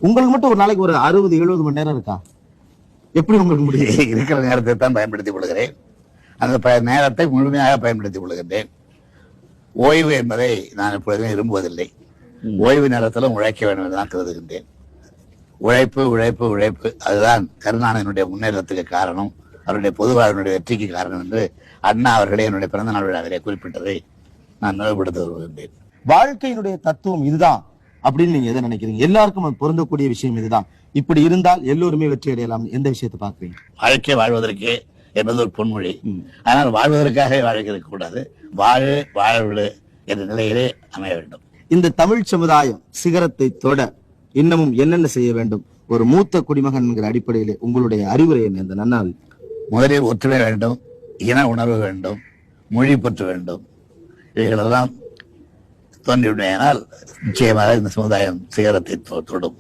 உங்களுக்கு மட்டும் ஒரு நாளைக்கு ஒரு 60-70 மணி நேரம் இருக்கா? எப்படி உங்களுக்கு முடியும்? இருக்கிற நேரத்தை தான் பயன்படுத்திக் கொள்கிறேன். அந்த நேரத்தை முழுமையாக பயன்படுத்திக் கொள்கின்றேன். ஓய்வு என்பதை நான் எப்பொழுதுமே விரும்புவதில்லை. ஓய்வு நேரத்திலும் உழைக்க வேண்டும் என்று தான் கருதுகின்றேன். உழைப்பு உழைப்பு உழைப்பு, அதுதான் கருணாநிதியினுடைய முன்னேற்றத்துக்கு காரணம், அவருடைய பொது வாழ்வினுடைய வெற்றிக்கு காரணம் என்று அண்ணா அவர்களே என்னுடைய பிறந்த நாள் விழாவிலே குறிப்பிட்டதை நான் நினைவுபடுத்த வருகின்றேன். வாழ்க்கையினுடைய தத்துவம் இதுதான் அப்படின்னு நீங்க எதை நினைக்கிறீங்க? எல்லாருக்கும் அது பொருந்தக்கூடிய விஷயம் இதுதான், இப்படி இருந்தால் எல்லோருமே வெற்றி அடையலாம், எந்த விஷயத்தை பாக்குறீங்க? வாழ்க்கை வாழ்வதற்கு என்பது ஒரு பொன்மொழி. ஆனால் வாழ்வதற்காக வாழ்க்கை கூடாது, வாழ்வு என்ற நிலையிலே அமைய வேண்டும். இந்த தமிழ் சமுதாயம் சிகரத்தை தொட இன்னமும் என்னென்ன செய்ய வேண்டும்? ஒரு மூத்த குடிமகன் என்கிற அடிப்படையிலே உங்களுடைய அறிவுரை என்ன இந்த நன்னாள்? முதலில் ஒற்றுமை வேண்டும், இன உணர்வு வேண்டும், மொழி பற்று வேண்டும். இவைகளெல்லாம் தோன்றிவிடையானால் நிச்சயமாக இந்த சமுதாயம் சிகரத்தை தொடும்.